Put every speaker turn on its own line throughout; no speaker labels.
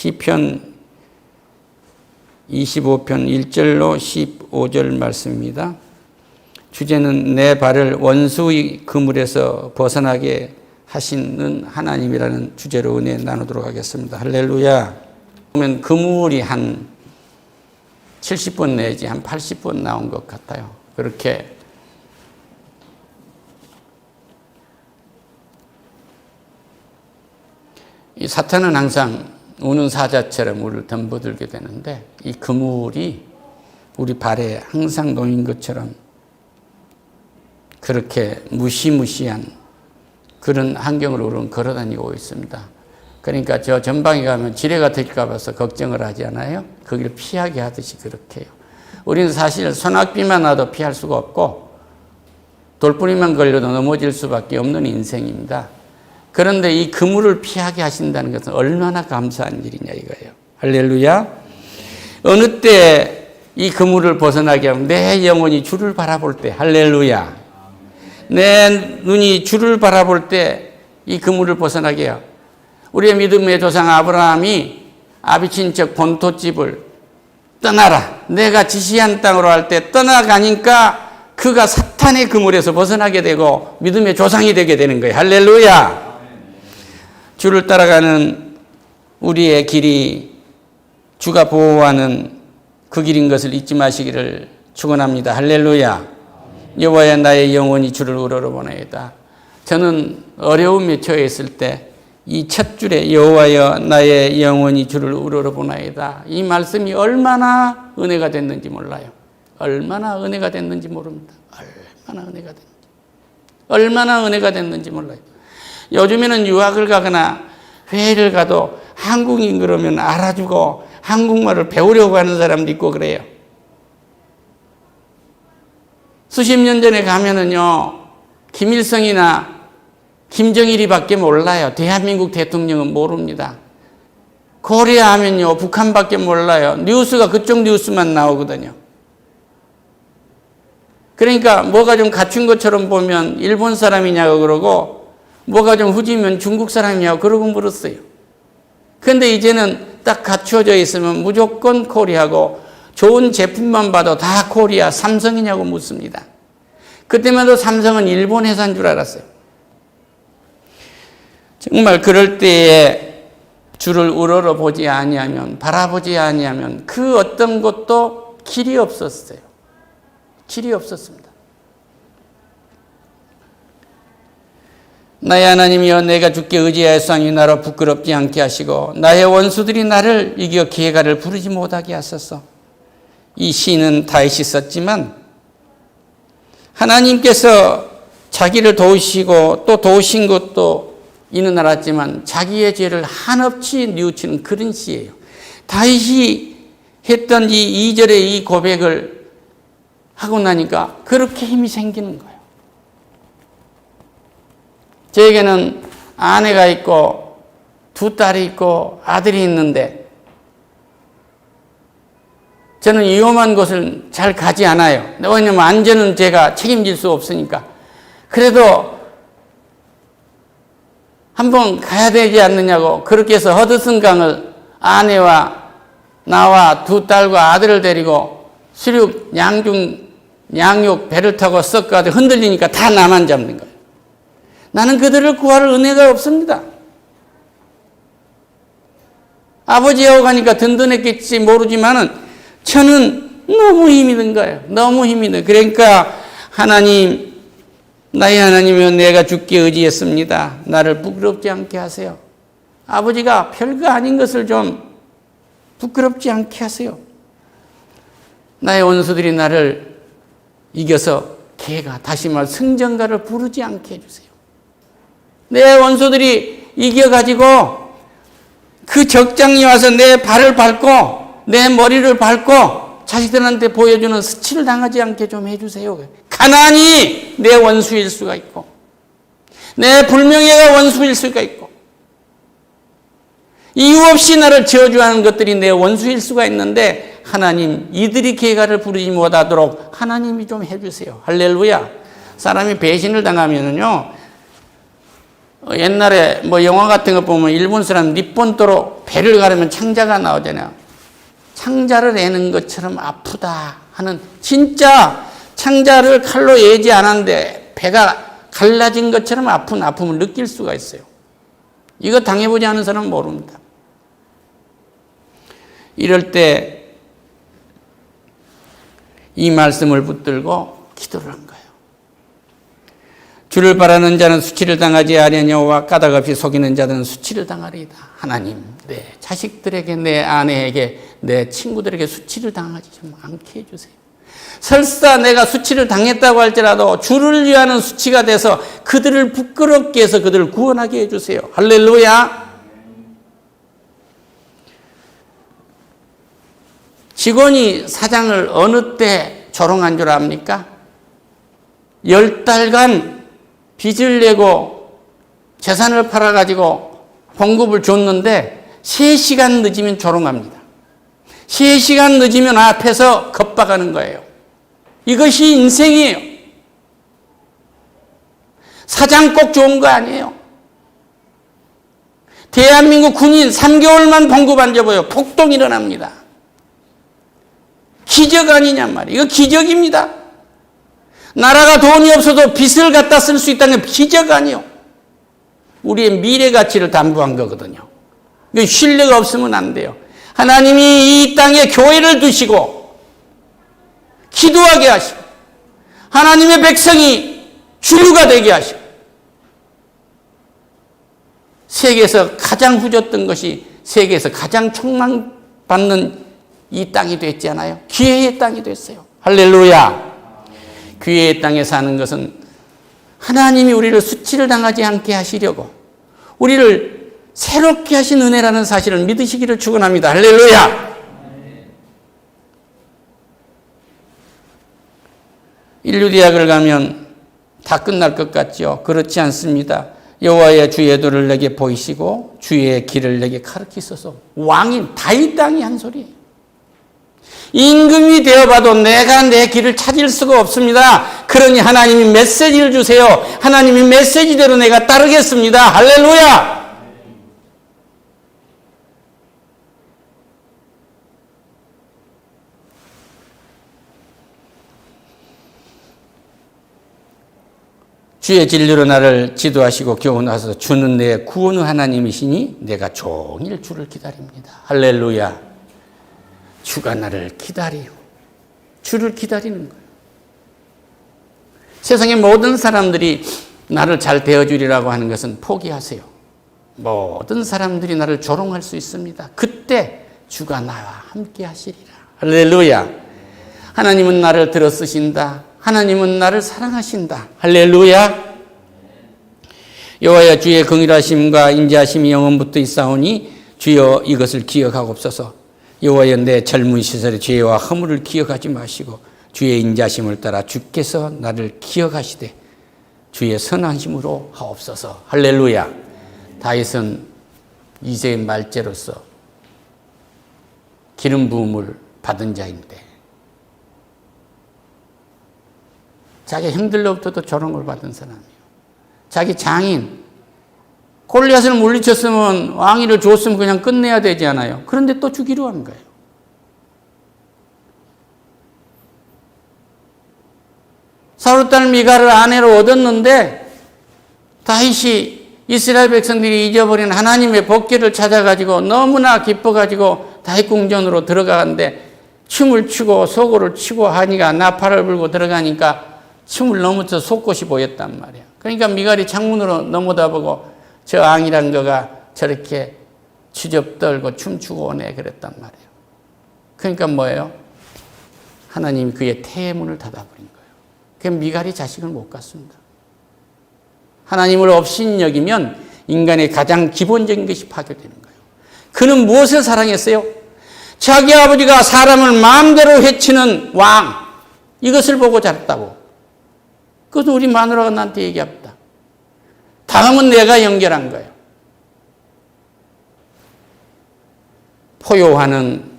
시편 25편 1절로 15절 말씀입니다. 주제는 내 발을 원수의 그물에서 벗어나게 하시는 하나님이라는 주제로 은혜 나누도록 하겠습니다. 할렐루야. 보면 그물이 한 70번 내지 한 80번 나온 것 같아요. 그렇게 이 사탄은 항상 우는 사자처럼 우리를 덤벼들게 되는데 이 그물이 우리 발에 항상 놓인 것처럼 그렇게 무시무시한 그런 환경으로 우리는 걸어다니고 있습니다. 그러니까 저 전방에 가면 지뢰가 될까 봐서 걱정을 하지 않아요? 거기를 피하게 하듯이 그렇게 해요. 우리는 사실 소낙비만 와도 피할 수가 없고 돌뿌리만 걸려도 넘어질 수밖에 없는 인생입니다. 그런데 이 그물을 피하게 하신다는 것은 얼마나 감사한 일이냐 이거예요. 할렐루야. 어느 때 이 그물을 벗어나게 하면 내 영혼이 주를 바라볼 때, 할렐루야. 내 눈이 주를 바라볼 때 이 그물을 벗어나게 해요. 우리의 믿음의 조상 아브라함이 아비친척 본토집을 떠나라, 내가 지시한 땅으로 할 때 떠나가니까 그가 사탄의 그물에서 벗어나게 되고 믿음의 조상이 되게 되는 거예요. 할렐루야. 주를 따라가는 우리의 길이 주가 보호하는 그 길인 것을 잊지 마시기를 축원합니다. 할렐루야. 여호와여 나의 영혼이 주를 우러러보나이다. 저는 어려움에 처해 있을 때 이 첫 줄에 여호와여 나의 영혼이 주를 우러러보나이다. 이 말씀이 얼마나 은혜가 됐는지 몰라요. 얼마나 은혜가 됐는지 모릅니다. 얼마나 은혜가 됐는지 몰라요. 요즘에는 유학을 가거나 회의를 가도 한국인 그러면 알아주고 한국말을 배우려고 하는 사람도 있고 그래요. 수십 년 전에 가면은요, 김일성이나 김정일이 밖에 몰라요. 대한민국 대통령은 모릅니다. 코리아 하면요, 북한밖에 몰라요. 뉴스가 그쪽 뉴스만 나오거든요. 그러니까 뭐가 좀 갖춘 것처럼 보면 일본 사람이냐고 그러고 뭐가 좀 후지면 중국 사람이냐고 그러고 물었어요. 그런데 이제는 딱 갖추어져 있으면 무조건 코리아고 좋은 제품만 봐도 다 코리아, 삼성이냐고 묻습니다. 그때만 해도 삼성은 일본 회사인 줄 알았어요. 정말 그럴 때에 주를 우러러 보지 아니하면, 바라보지 아니하면 그 어떤 것도 길이 없었어요. 길이 없었습니다. 나의 하나님이여 내가 주께 의지하였사니 나로 부끄럽지 않게 하시고 나의 원수들이 나를 이겨 기회가를 부르지 못하게 하소서. 이 시는 다윗이 썼지만 하나님께서 자기를 도우시고 또 도우신 것도 이는 알았지만 자기의 죄를 한없이 뉘우치는 그런 시예요. 다윗이 했던 이 2절의 이 고백을 하고 나니까 그렇게 힘이 생기는 거예요. 저에게는 아내가 있고 두 딸이 있고 아들이 있는데 저는 위험한 곳을 잘 가지 않아요. 왜냐하면 안전은 제가 책임질 수 없으니까. 그래도 한번 가야 되지 않느냐고 그렇게 해서 허드슨강을 아내와 나와 두 딸과 아들을 데리고 수륙 양육 배를 타고 썩 가도 흔들리니까 다 나만 잡는 거예요. 나는 그들을 구할 은혜가 없습니다. 아버지하고 가니까 든든했겠지 모르지만은 저는 너무 힘이 든 거예요. 너무 힘이 든. 그러니까 하나님, 나의 하나님이여 내가 주께 의지했습니다. 나를 부끄럽지 않게 하세요. 아버지가 별거 아닌 것을 좀 부끄럽지 않게 하세요. 나의 원수들이 나를 이겨서 개가, 다시 말 승전가를 부르지 않게 해주세요. 내 원수들이 이겨가지고 그 적장이 와서 내 발을 밟고 내 머리를 밟고 자식들한테 보여주는 스치를 당하지 않게 좀 해주세요. 가난이 내 원수일 수가 있고 내 불명예가 원수일 수가 있고 이유 없이 나를 저주하는 것들이 내 원수일 수가 있는데 하나님 이들이 개가를 부르지 못하도록 하나님이 좀 해주세요. 할렐루야. 사람이 배신을 당하면요 옛날에 뭐 영화 같은 거 보면 일본 사람 니폰도로 배를 가르면 창자가 나오잖아요. 창자를 애는 것처럼 아프다 하는, 진짜 창자를 칼로 애지 않았는데 배가 갈라진 것처럼 아픔을 느낄 수가 있어요. 이거 당해보지 않은 사람은 모릅니다. 이럴 때 이 말씀을 붙들고 기도를 한 거예요. 주를 바라는 자는 수치를 당하지 아니하냐와 까닭 없이 속이는 자들은 수치를 당하리이다. 하나님, 내 자식들에게, 내 아내에게, 내 친구들에게 수치를 당하지 좀 않게 해주세요. 설사 내가 수치를 당했다고 할지라도 주를 위하는 수치가 돼서 그들을 부끄럽게 해서 그들을 구원하게 해주세요. 할렐루야. 직원이 사장을 어느 때 조롱한 줄 압니까? 10달간 빚을 내고 재산을 팔아가지고 봉급을 줬는데 3시간 늦으면 조롱합니다. 3시간 늦으면 앞에서 겁박하는 거예요. 이것이 인생이에요. 사장 꼭 좋은 거 아니에요. 대한민국 군인 3개월만 봉급 안 줘봐요. 폭동 일어납니다. 기적 아니냔 말이에요. 이거 기적입니다. 나라가 돈이 없어도 빚을 갖다 쓸 수 있다는 게 기적 아니에요. 우리의 미래 가치를 담보한 거거든요. 이거 신뢰가 없으면 안 돼요. 하나님이 이 땅에 교회를 두시고 기도하게 하시고 하나님의 백성이 주류가 되게 하시고 세계에서 가장 후졌던 것이 세계에서 가장 촉망받는 이 땅이 됐잖아요. 기회의 땅이 됐어요. 할렐루야. 기회의 땅에 사는 것은 하나님이 우리를 수치를 당하지 않게 하시려고 우리를 새롭게 하신 은혜라는 사실을 믿으시기를 축원합니다. 할렐루야. 인류대학을 가면 다 끝날 것 같죠? 그렇지 않습니다. 여호와의 주의 도를 내게 보이시고 주의 길을 내게 가르치소서. 왕인 다윗 땅이 한 소리예요. 임금이 되어봐도 내가 내 길을 찾을 수가 없습니다. 그러니 하나님이 메시지를 주세요. 하나님이 메시지대로 내가 따르겠습니다. 할렐루야. 주의 진리로 나를 지도하시고 교훈하소서. 주는 내 구원의 하나님이시니 내가 종일 주를 기다립니다. 할렐루야. 주가 나를 기다리요. 주를 기다리는 거예요. 세상의 모든 사람들이 나를 잘 대해주리라고 하는 것은 포기하세요. 모든 사람들이 나를 조롱할 수 있습니다. 그때 주가 나와 함께 하시리라. 할렐루야. 하나님은 나를 들어 쓰신다. 하나님은 나를 사랑하신다. 할렐루야. 여호와여 주의 긍휼하심과 인자하심이 영원부터 있사오니 주여 이것을 기억하옵소서. 여호와여 내 젊은 시절의 죄와 허물을 기억하지 마시고 주의 인자심을 따라 주께서 나를 기억하시되 주의 선하심으로 하옵소서. 할렐루야. 다윗은 이새의 말째로서 기름 부음을 받은 자인데 자기 형들로부터도 조롱을 받은 사람이에요. 자기 장인 골리앗을 물리쳤으면 왕위를 줬으면 그냥 끝내야 되지 않아요. 그런데 또 죽이려 하는 거예요. 사울 딸 미가를 아내로 얻었는데 다윗이 이스라엘 백성들이 잊어버린 하나님의 법궤를 찾아가지고 너무나 기뻐가지고 다윗 궁전으로 들어가는데 춤을 추고 소고를 치고 하니까 나팔을 불고 들어가니까 춤을 넘어서 속옷이 보였단 말이야. 그러니까 미갈이 창문으로 넘어다보고 저 앙이란 거가 저렇게 주접떨고 춤추고 오네 그랬단 말이에요. 그러니까 뭐예요? 하나님이 그의 태의 문을 닫아버린 거예요. 그러니까 미갈이 자식을 못 갖습니다. 하나님을 업신여기면 인간의 가장 기본적인 것이 파괴되는 거예요. 그는 무엇을 사랑했어요? 자기 아버지가 사람을 마음대로 해치는 왕, 이것을 보고 자랐다고. 그것도 우리 마누라가 나한테 얘기합니다. 다음은 내가 연결한 거예요. 포효하는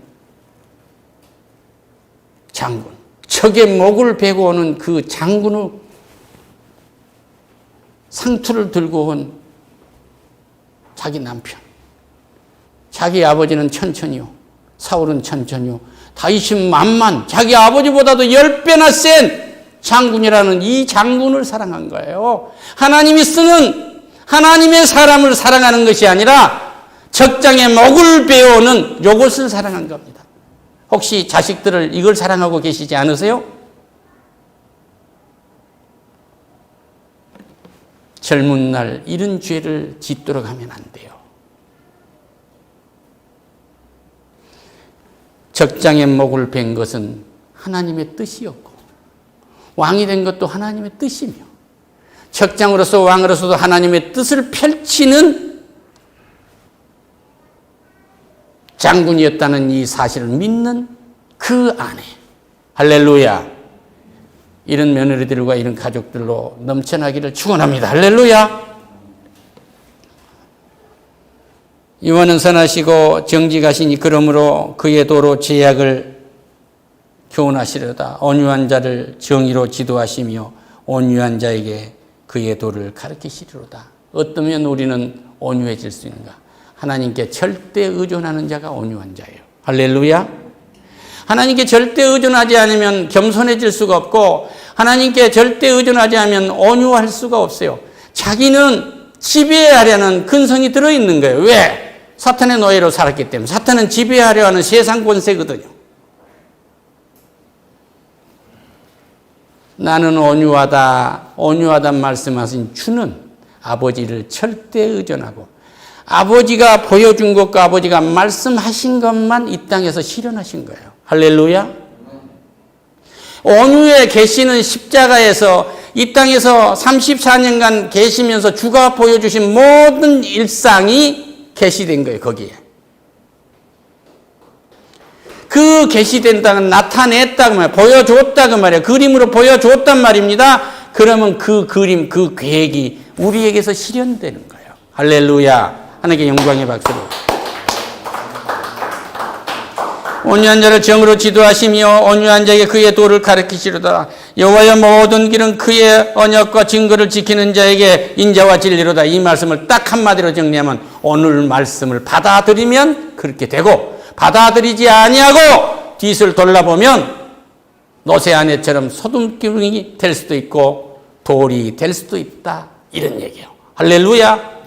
장군, 적의 목을 베고 오는 그 장군의 상투를 들고 온 자기 남편. 자기 아버지는 천천히요. 사울은 천천히요. 다윗은 만만, 자기 아버지보다도 10배나 센 장군이라는 이 장군을 사랑한 거예요. 하나님이 쓰는 하나님의 사람을 사랑하는 것이 아니라 적장에 목을 베어오는 요것을 사랑한 겁니다. 혹시 자식들을 이걸 사랑하고 계시지 않으세요? 젊은 날 이런 죄를 짓도록 하면 안 돼요. 적장에 목을 벤 것은 하나님의 뜻이었고 왕이 된 것도 하나님의 뜻이며 적장으로서 왕으로서도 하나님의 뜻을 펼치는 장군이었다는 이 사실을 믿는 그 아내. 할렐루야. 이런 며느리들과 이런 가족들로 넘쳐나기를 축원합니다. 할렐루야. 여호와는 선하시고 정직하시니 그러므로 그의 도로 제약을 교훈하시려다. 온유한 자를 정의로 지도하시며 온유한 자에게 그의 도를 가르치시리로다. 어떠면 우리는 온유해질 수 있는가? 하나님께 절대 의존하는 자가 온유한 자예요. 할렐루야. 하나님께 절대 의존하지 않으면 겸손해질 수가 없고 하나님께 절대 의존하지 않으면 온유할 수가 없어요. 자기는 지배하려는 근성이 들어있는 거예요. 왜? 사탄의 노예로 살았기 때문에. 사탄은 지배하려 하는 세상 권세거든요. 나는 온유하다. 온유하단 말씀하신 주는 아버지를 절대 의존하고 아버지가 보여준 것과 아버지가 말씀하신 것만 이 땅에서 실현하신 거예요. 할렐루야. 온유의 계시는 십자가에서 이 땅에서 34년간 계시면서 주가 보여주신 모든 일상이 계시된 거예요. 거기에. 그 계시된다는 나타냈다고 말이에요. 보여줬다고 말이에요. 그림으로 보여줬단 말입니다. 그러면 그 그림, 그 계획이 우리에게서 실현되는 거예요. 할렐루야. 하나님께 영광의 박수를. 온유한 자를 정으로 지도하시며 온유한 자에게 그의 도를 가르치시로다. 여호와의 모든 길은 그의 언약과 증거를 지키는 자에게 인자와 진리로다. 이 말씀을 딱 한마디로 정리하면 오늘 말씀을 받아들이면 그렇게 되고 받아들이지 아니하고 뒤를 돌아보면 노새 아내처럼 소돔기둥이 될 수도 있고 돌이 될 수도 있다. 이런 얘기예요. 할렐루야.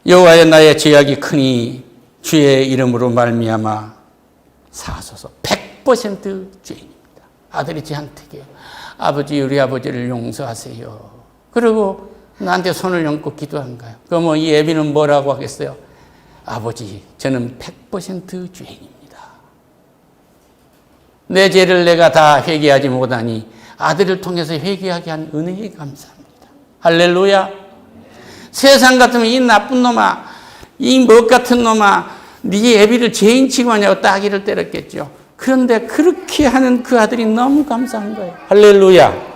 여호와여 나의 죄악이 크니 주의 이름으로 말미암아 사하소서. 100% 죄인입니다. 아들이 저한테요. 아버지 우리 아버지를 용서하세요. 그리고 나한테 손을 얹고 기도한가요? 그럼 이 애비는 뭐라고 하겠어요? 아버지 저는 100% 죄인입니다. 내 죄를 내가 다 회개하지 못하니 아들을 통해서 회개하게 한 은혜에 감사합니다. 할렐루야. 세상 같으면 이 나쁜 놈아, 이 못 같은 놈아, 네 애비를 죄인 치고 하냐고 따귀를 때렸겠죠. 그런데 그렇게 하는 그 아들이 너무 감사한 거예요. 할렐루야.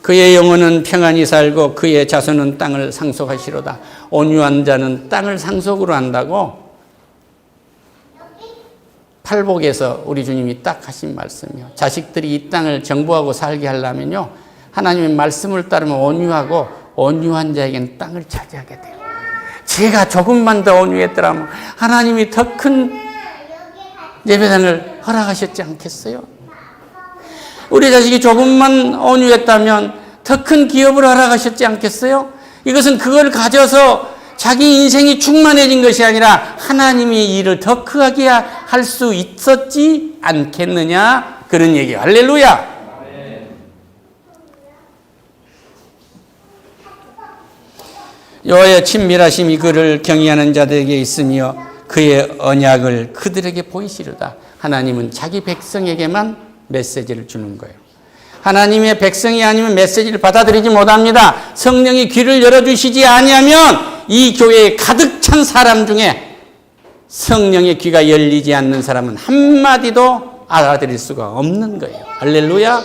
그의 영혼은 평안히 살고 그의 자손은 땅을 상속하시로다. 온유한 자는 땅을 상속으로 한다고 팔복에서 우리 주님이 딱 하신 말씀이요. 자식들이 이 땅을 정복하고 살게 하려면요. 하나님의 말씀을 따르면 온유하고 온유한 자에게는 땅을 차지하게 돼요. 제가 조금만 더 온유했더라면 하나님이 더 큰 예배당을 허락하셨지 않겠어요? 우리 자식이 조금만 온유했다면 더 큰 기업을 허락하셨지 않겠어요? 이것은 그걸 가져서 자기 인생이 충만해진 것이 아니라 하나님이 일을 더 크게 할 수 있었지 않겠느냐 그런 얘기예요. 할렐루야. 여호와의 친밀하심이 그를 경외하는 자들에게 있으며 그의 언약을 그들에게 보이시려다. 하나님은 자기 백성에게만 메시지를 주는 거예요. 하나님의 백성이 아니면 메시지를 받아들이지 못합니다. 성령이 귀를 열어주시지 아니하면 이 교회에 가득 찬 사람 중에 성령의 귀가 열리지 않는 사람은 한마디도 알아들일 수가 없는 거예요. 할렐루야.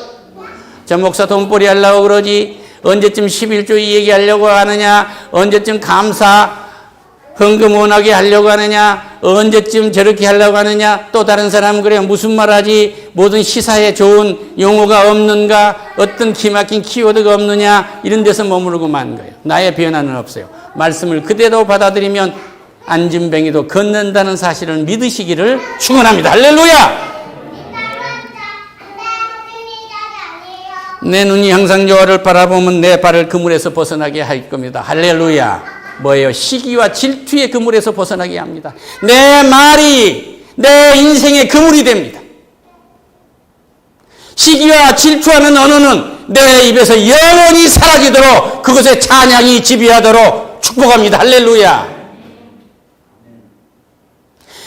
저 목사 돈벌이 하려고 그러지 언제쯤 11조 얘기하려고 하느냐 언제쯤 감사 흥금원하게 하려고 하느냐? 언제쯤 저렇게 하려고 하느냐? 또 다른 사람은 그래요. 무슨 말하지? 모든 시사에 좋은 용어가 없는가? 어떤 기막힌 키워드가 없느냐? 이런 데서 머무르고 만 거예요. 나의 변화는 없어요. 말씀을 그대로 받아들이면 안진뱅이도 걷는다는 사실을 믿으시기를 축원합니다. 할렐루야! 내 눈이 항상 여호와를 바라보면 내 발을 그물에서 벗어나게 할 겁니다. 할렐루야! 뭐예요? 시기와 질투의 그물에서 벗어나게 합니다. 내 말이 내 인생의 그물이 됩니다. 시기와 질투하는 언어는 내 입에서 영원히 사라지도록 그것의 찬양이 지배하도록 축복합니다. 할렐루야!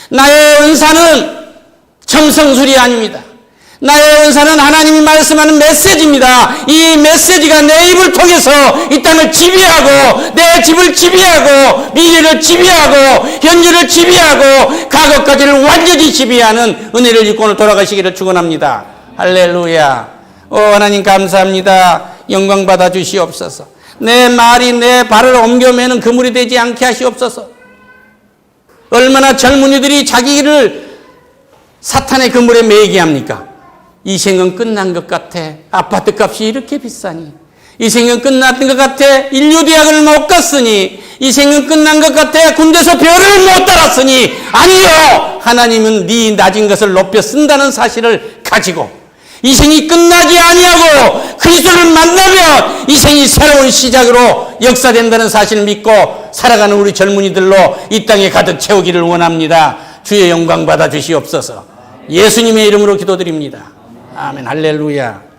나의 은사는 점성술이 아닙니다. 나의 은사는 하나님이 말씀하는 메시지입니다. 이 메시지가 내 입을 통해서 이 땅을 지배하고 내 집을 지배하고 미래를 지배하고 현재를 지배하고 과거까지를 완전히 지배하는 은혜를 입고 오늘 돌아가시기를 축원합니다. 할렐루야. 하나님 감사합니다. 영광 받아 주시옵소서. 내 말이 내 발을 옮겨매는 그물이 되지 않게 하시옵소서. 얼마나 젊은이들이 자기를 사탄의 그물에 매이게 합니까? 이 생은 끝난 것 같아. 아파트 값이 이렇게 비싸니. 이 생은 끝난 것 같아. 인류대학을 못 갔으니. 이 생은 끝난 것 같아. 군대에서 별을 못 달았으니. 아니요. 하나님은 네 낮은 것을 높여 쓴다는 사실을 가지고 이 생이 끝나지 아니하고 그리스도를 만나면 이 생이 새로운 시작으로 역사된다는 사실을 믿고 살아가는 우리 젊은이들로 이 땅에 가득 채우기를 원합니다. 주의 영광 받아 주시옵소서. 예수님의 이름으로 기도드립니다. 아멘. 할렐루야.